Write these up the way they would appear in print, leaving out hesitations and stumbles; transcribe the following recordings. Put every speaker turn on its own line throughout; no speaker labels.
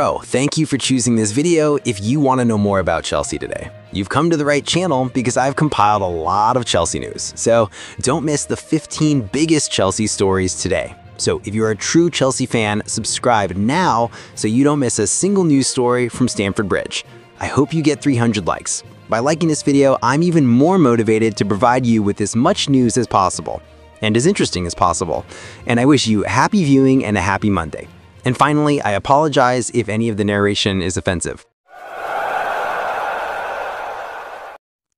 Bro, thank you for choosing this video if you want to know more about Chelsea today. You've come to the right channel because I've compiled a lot of Chelsea news, so don't miss the 15 biggest Chelsea stories today. So if you're a true Chelsea fan, subscribe now so you don't miss a single news story from Stamford Bridge. I hope you get 300 likes. By liking this video, I'm even more motivated to provide you with as much news as possible and as interesting as possible. And I wish you happy viewing and a happy Monday. And finally, I apologize if any of the narration is offensive.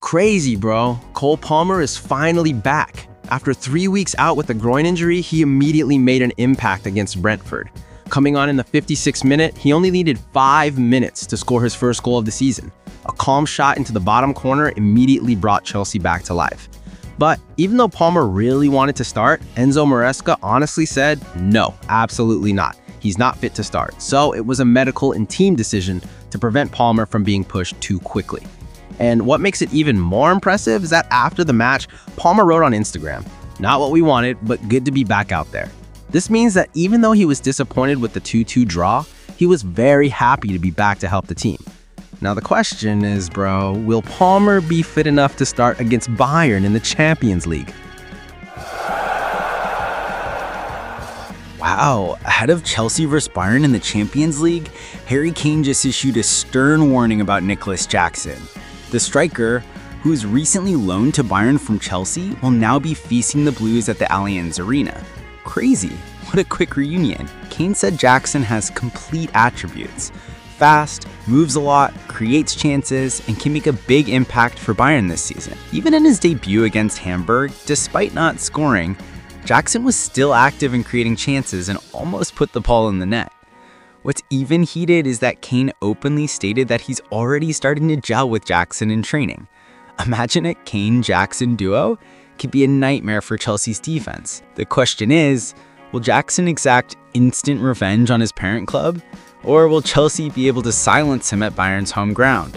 Crazy, bro. Cole Palmer is finally back. After 3 weeks out with a groin injury, he immediately made an impact against Brentford. Coming on in the 56th minute, he only needed 5 minutes to score his first goal of the season. A calm shot into the bottom corner immediately brought Chelsea back to life. But even though Palmer really wanted to start, Enzo Maresca honestly said, no, absolutely not. He's not fit to start. So it was a medical and team decision to prevent Palmer from being pushed too quickly. And what makes it even more impressive is that after the match, Palmer wrote on Instagram, "Not what we wanted, but good to be back out there." This means that even though he was disappointed with the 2-2 draw, he was very happy to be back to help the team. Now the question is, bro, will Palmer be fit enough to start against Bayern in the Champions League?
Wow, ahead of Chelsea vs Bayern in the Champions League, Harry Kane just issued a stern warning about Nicholas Jackson. The striker, who was recently loaned to Bayern from Chelsea, will now be feasting the Blues at the Allianz Arena. Crazy, what a quick reunion. Kane said Jackson has complete attributes. Fast, moves a lot, creates chances, and can make a big impact for Bayern this season. Even in his debut against Hamburg, despite not scoring, Jackson was still active in creating chances and almost put the ball in the net. What's even heated is that Kane openly stated that he's already starting to gel with Jackson in training. Imagine a Kane-Jackson duo could be a nightmare for Chelsea's defense. The question is, will Jackson exact instant revenge on his parent club? Or will Chelsea be able to silence him at Bayern's home ground?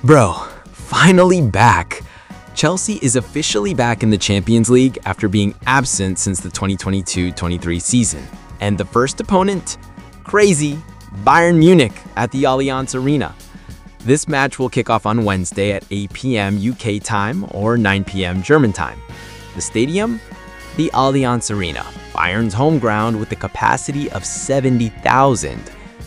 Bro, finally back. Chelsea is officially back in the Champions League after being absent since the 2022-23 season. And the first opponent? Crazy, Bayern Munich at the Allianz Arena. This match will kick off on Wednesday at 8 p.m. UK time or 9 p.m. German time. The stadium? The Allianz Arena, Bayern's home ground with a capacity of 70,000,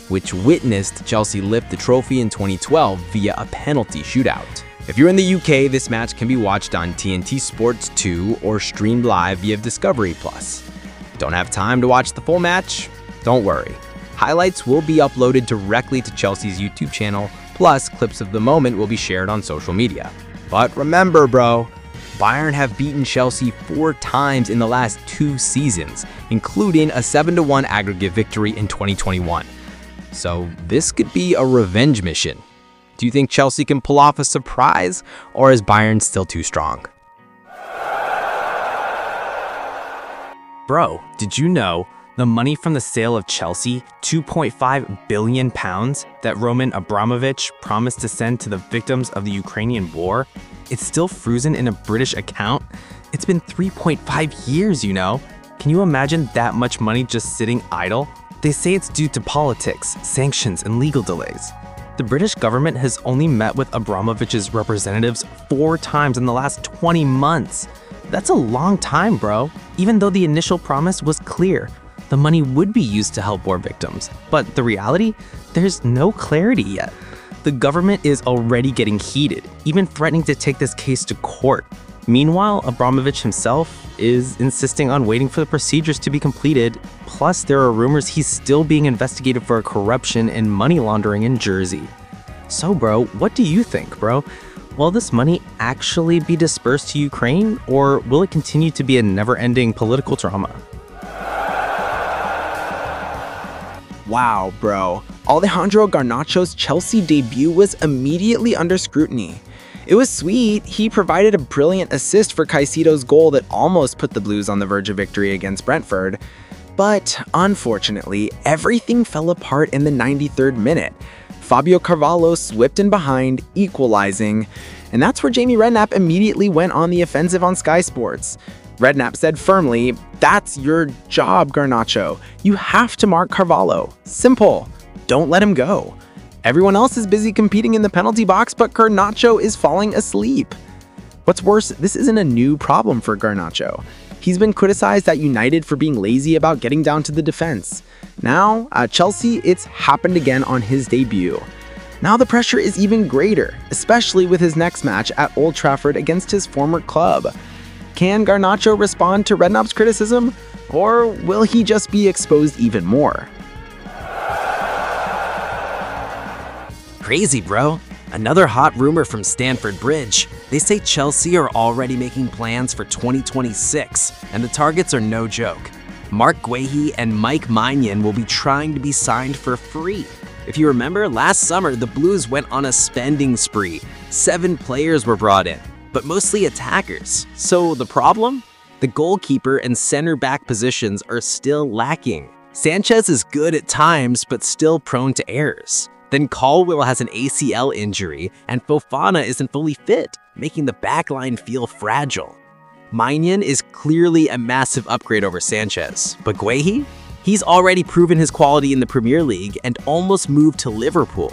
which witnessed Chelsea lift the trophy in 2012 via a penalty shootout. If you're in the UK, this match can be watched on TNT Sports 2 or streamed live via Discovery+. Don't have time to watch the full match? Don't worry. Highlights will be uploaded directly to Chelsea's YouTube channel, plus clips of the moment will be shared on social media. But remember, bro, Bayern have beaten Chelsea 4 times in the last 2 seasons, including a 7-1 aggregate victory in 2021. So this could be a revenge mission. Do you think Chelsea can pull off a surprise, or is Bayern still too strong?
Bro, did you know the money from the sale of Chelsea, £2.5 billion that Roman Abramovich promised to send to the victims of the Ukrainian war, it's still frozen in a British account? It's been 3.5 years, you know? Can you imagine that much money just sitting idle? They say it's due to politics, sanctions, and legal delays. The British government has only met with Abramovich's representatives 4 times in the last 20 months. That's a long time, bro. Even though the initial promise was clear, the money would be used to help war victims. But the reality? There's no clarity yet. The government is already getting heated, even threatening to take this case to court. Meanwhile, Abramovich himself is insisting on waiting for the procedures to be completed. Plus, there are rumors he's still being investigated for corruption and money laundering in Jersey. So, bro, what do you think, bro? Will this money actually be dispersed to Ukraine, or will it continue to be a never-ending political drama?
Wow, bro. Alejandro Garnacho's Chelsea debut was immediately under scrutiny. It was sweet. He provided a brilliant assist for Caicedo's goal that almost put the Blues on the verge of victory against Brentford. But unfortunately, everything fell apart in the 93rd minute. Fabio Carvalho slipped in behind, equalizing, and that's where Jamie Redknapp immediately went on the offensive on Sky Sports. Redknapp said firmly, "That's your job, Garnacho. You have to mark Carvalho. Simple. Don't let him go." Everyone else is busy competing in the penalty box, but Garnacho is falling asleep. What's worse, this isn't a new problem for Garnacho. He's been criticized at United for being lazy about getting down to the defense. Now, at Chelsea, it's happened again on his debut. Now the pressure is even greater, especially with his next match at Old Trafford against his former club. Can Garnacho respond to Redknapp's criticism, or will he just be exposed even more?
Crazy, bro. Another hot rumor from Stamford Bridge. They say Chelsea are already making plans for 2026, and the targets are no joke. Mark Guehi and Mike Maignan will be trying to be signed for free. If you remember, last summer, the Blues went on a spending spree. 7 players were brought in, but mostly attackers. So the problem? The goalkeeper and center back positions are still lacking. Sanchez is good at times, but still prone to errors. Then Colwill has an ACL injury, and Fofana isn't fully fit, making the backline feel fragile. Maignan is clearly a massive upgrade over Sanchez, but Guehi? He's already proven his quality in the Premier League and almost moved to Liverpool.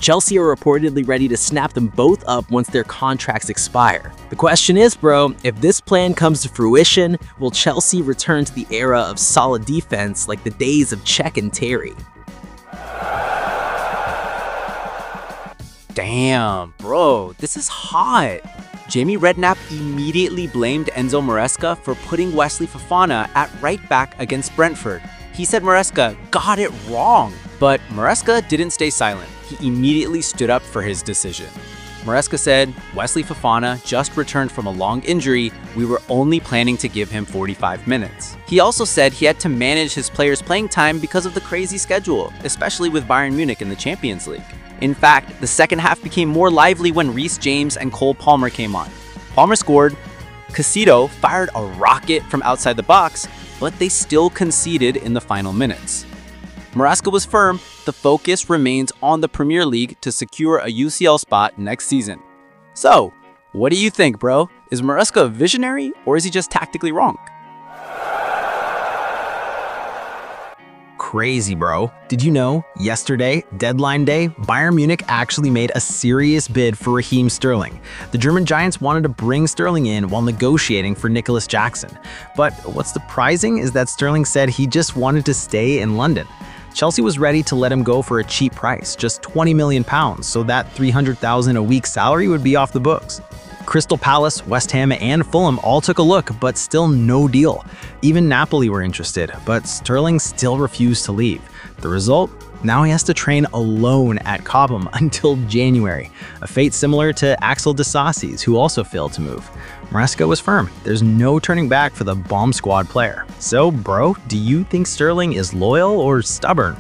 Chelsea are reportedly ready to snap them both up once their contracts expire. The question is, bro, if this plan comes to fruition, will Chelsea return to the era of solid defense like the days of Cech and Terry?
Damn, bro, this is hot. Jamie Redknapp immediately blamed Enzo Maresca for putting Wesley Fofana at right back against Brentford. He said Maresca got it wrong, but Maresca didn't stay silent. He immediately stood up for his decision. Maresca said, "Wesley Fofana just returned from a long injury. We were only planning to give him 45 minutes. He also said he had to manage his players' playing time because of the crazy schedule, especially with Bayern Munich in the Champions League. In fact, the second half became more lively when Reece James and Cole Palmer came on. Palmer scored, Caicedo fired a rocket from outside the box, but they still conceded in the final minutes." Maresca was firm, the focus remains on the Premier League to secure a UCL spot next season. So, what do you think, bro? Is Maresca a visionary, or is he just tactically wrong?
Crazy, bro. Did you know, yesterday, deadline day, Bayern Munich actually made a serious bid for Raheem Sterling. The German Giants wanted to bring Sterling in while negotiating for Nicholas Jackson. But what's surprising is that Sterling said he just wanted to stay in London. Chelsea was ready to let him go for a cheap price, just £20 million, so that $300,000 a week salary would be off the books. Crystal Palace, West Ham, and Fulham all took a look, but still no deal. Even Napoli were interested, but Sterling still refused to leave. The result? Now he has to train alone at Cobham until January, a fate similar to Axel Disasi's, who also failed to move. Maresca was firm. There's no turning back for the bomb squad player. So, bro, do you think Sterling is loyal or stubborn?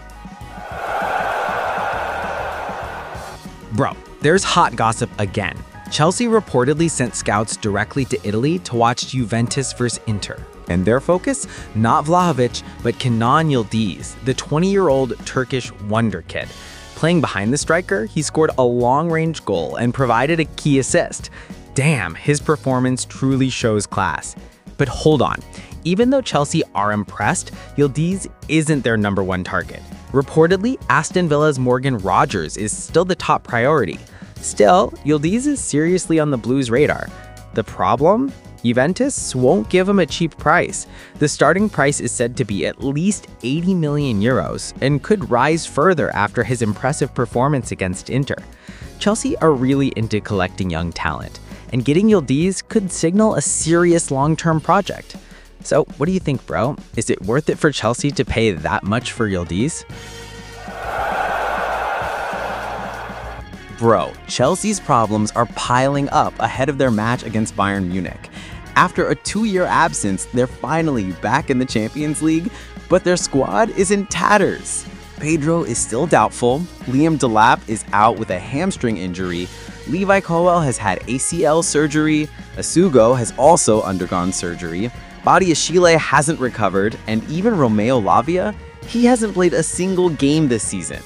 Bro, there's hot gossip again. Chelsea reportedly sent scouts directly to Italy to watch Juventus vs Inter. And their focus? Not Vlahovic, but Kenan Yildiz, the 20-year-old Turkish wonder kid. Playing behind the striker, he scored a long-range goal and provided a key assist. Damn, his performance truly shows class. But hold on, even though Chelsea are impressed, Yildiz isn't their #1 target. Reportedly, Aston Villa's Morgan Rogers is still the top priority. Still, Yildiz is seriously on the Blues' radar. The problem? Juventus won't give him a cheap price. The starting price is said to be at least 80 million euros and could rise further after his impressive performance against Inter. Chelsea are really into collecting young talent, and getting Yildiz could signal a serious long-term project. So, what do you think, bro? Is it worth it for Chelsea to pay that much for Yildiz?
Bro, Chelsea's problems are piling up ahead of their match against Bayern Munich. After a 2-year absence, they're finally back in the Champions League, but their squad is in tatters. Pedro is still doubtful, Liam Delap is out with a hamstring injury, Levi Colwill has had ACL surgery, Asugo has also undergone surgery, Badiashile hasn't recovered, and even Romeo Lavia, he hasn't played a single game this season.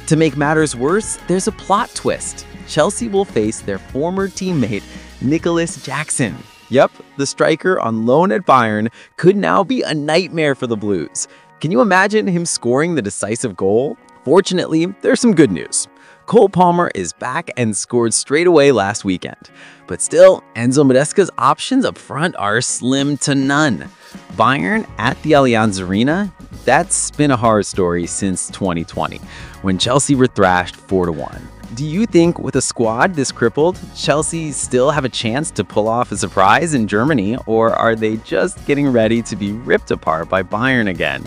To make matters worse, there's a plot twist. Chelsea will face their former teammate, Nicholas Jackson. Yep, the striker on loan at Bayern could now be a nightmare for the Blues. Can you imagine him scoring the decisive goal? Fortunately, there's some good news. Cole Palmer is back and scored straight away last weekend. But still, Enzo Maresca's options up front are slim to none. Bayern at the Allianz Arena? That's been a horror story since 2020, when Chelsea were thrashed 4-1. Do you think with a squad this crippled, Chelsea still have a chance to pull off a surprise in Germany, or are they just getting ready to be ripped apart by Bayern again?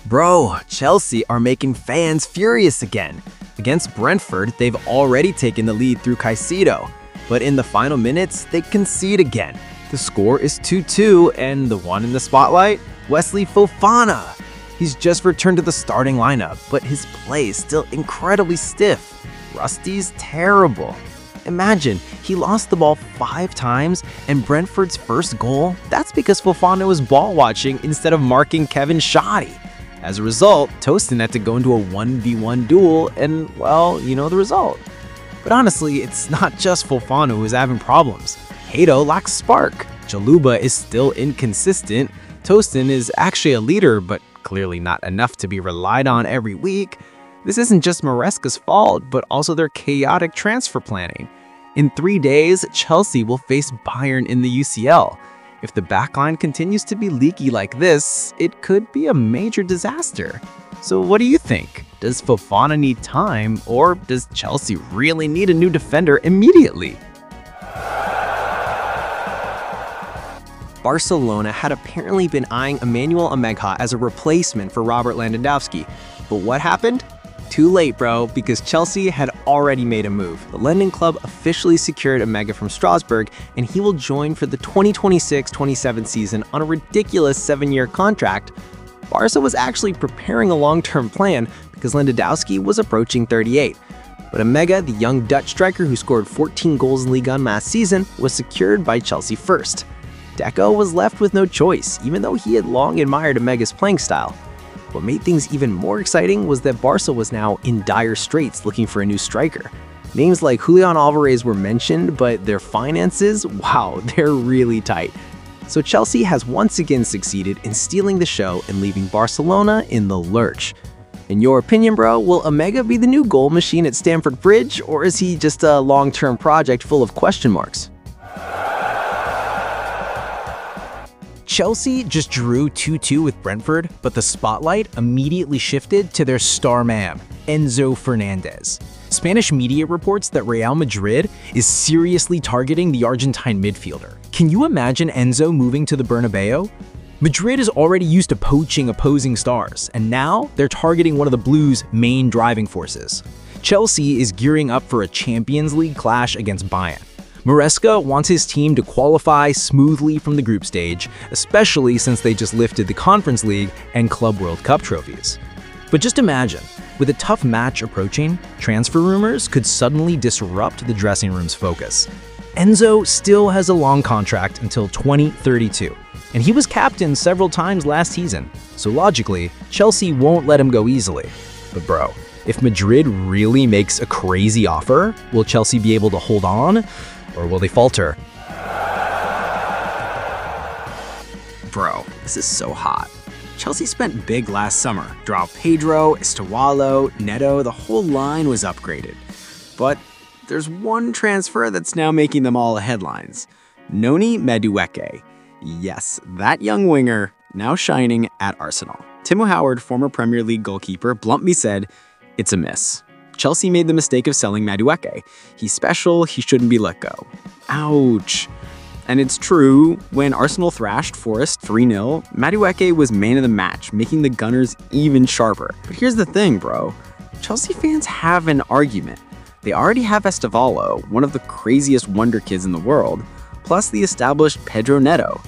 Bro, Chelsea are making fans furious again. Against Brentford, they've already taken the lead through Caicedo, but in the final minutes, they concede again. The score is 2-2, and the one in the spotlight? Wesley Fofana. He's just returned to the starting lineup, but his play is still incredibly stiff. Rusty's terrible. Imagine, he lost the ball 5 times, and Brentford's first goal, that's because Fofana was ball watching instead of marking Kevin Shoddy. As a result, Tosin had to go into a 1v1 duel, and, well, you know the result. But honestly, it's not just Fofana who is having problems. Hato lacks spark. Chaluba is still inconsistent. Tosin is actually a leader, but clearly not enough to be relied on every week. This isn't just Maresca's fault, but also their chaotic transfer planning. In 3 days, Chelsea will face Bayern in the UCL. If the backline continues to be leaky like this, it could be a major disaster. So what do you think? Does Fofana need time, or does Chelsea really need a new defender immediately?
Barcelona had apparently been eyeing Emmanuel Omega as a replacement for Robert Lewandowski. But what happened? Too late, bro, because Chelsea had already made a move. The London club officially secured Omega from Strasbourg, and he will join for the 2026-27 season on a ridiculous 7-year contract. Barca was actually preparing a long-term plan because Lewandowski was approaching 38. But Omega, the young Dutch striker who scored 14 goals in Ligue 1 last season, was secured by Chelsea first. Deco was left with no choice, even though he had long admired Omega's playing style. What made things even more exciting was that Barca was now in dire straits looking for a new striker. Names like Julian Alvarez were mentioned, but their finances, wow, they're really tight. So Chelsea has once again succeeded in stealing the show and leaving Barcelona in the lurch. In your opinion, bro, will Omega be the new goal machine at Stamford Bridge, or is he just a long-term project full of question marks?
Chelsea just drew 2-2 with Brentford, but the spotlight immediately shifted to their star man, Enzo Fernandez. Spanish media reports that Real Madrid is seriously targeting the Argentine midfielder. Can you imagine Enzo moving to the Bernabeu? Madrid is already used to poaching opposing stars, and now they're targeting one of the Blues' main driving forces. Chelsea is gearing up for a Champions League clash against Bayern. Maresca wants his team to qualify smoothly from the group stage, especially since they just lifted the Conference League and Club World Cup trophies. But just imagine, with a tough match approaching, transfer rumors could suddenly disrupt the dressing room's focus. Enzo still has a long contract until 2032, and he was captain several times last season, so logically, Chelsea won't let him go easily. But bro, if Madrid really makes a crazy offer, will Chelsea be able to hold on? Or will they falter?
Bro, this is so hot. Chelsea spent big last summer. Joao Pedro, Estualo, Neto, the whole line was upgraded. But there's one transfer that's now making them all headlines. Noni Madueke. Yes, that young winger, now shining at Arsenal. Timo Howard, former Premier League goalkeeper, bluntly said, "It's a miss. Chelsea made the mistake of selling Madueke. He's special, he shouldn't be let go." Ouch. And it's true, when Arsenal thrashed Forest 3-0, Madueke was man of the match, making the Gunners even sharper. But here's the thing, bro. Chelsea fans have an argument. They already have Estevalo, one of the craziest wonder kids in the world, plus the established Pedro Neto.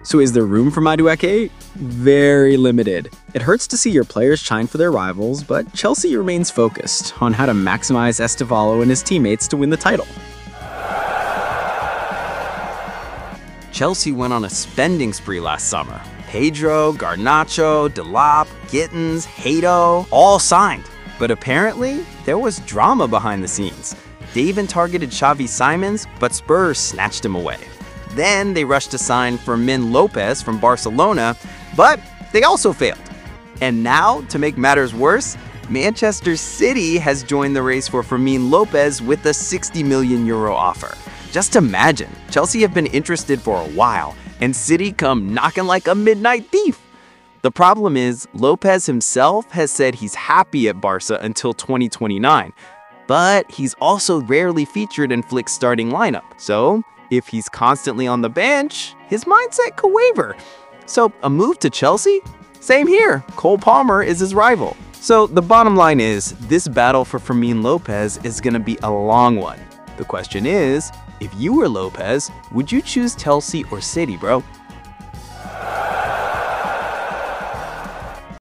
So is there room for Madueke? Very limited. It hurts to see your players shine for their rivals, but Chelsea remains focused on how to maximize Estevalo and his teammates to win the title. Chelsea went on a spending spree last summer. Pedro, Garnacho, Delap, Gittins, Hato, all signed. But apparently, there was drama behind the scenes. They even targeted Xavi Simons, but Spurs snatched him away. Then they rushed to sign Fermin Lopez from Barcelona, but they also failed. And now, to make matters worse, Manchester City has joined the race for Fermin Lopez with a 60 million euro offer. Just imagine, Chelsea have been interested for a while, and City come knocking like a midnight thief. The problem is, Lopez himself has said he's happy at Barca until 2029, but he's also rarely featured in Flick's starting lineup. So, if he's constantly on the bench, his mindset could waver. So, a move to Chelsea? Same here, Cole Palmer is his rival. So, the bottom line is, this battle for Fermin Lopez is going to be a long one. The question is, if you were Lopez, would you choose Chelsea or City, bro?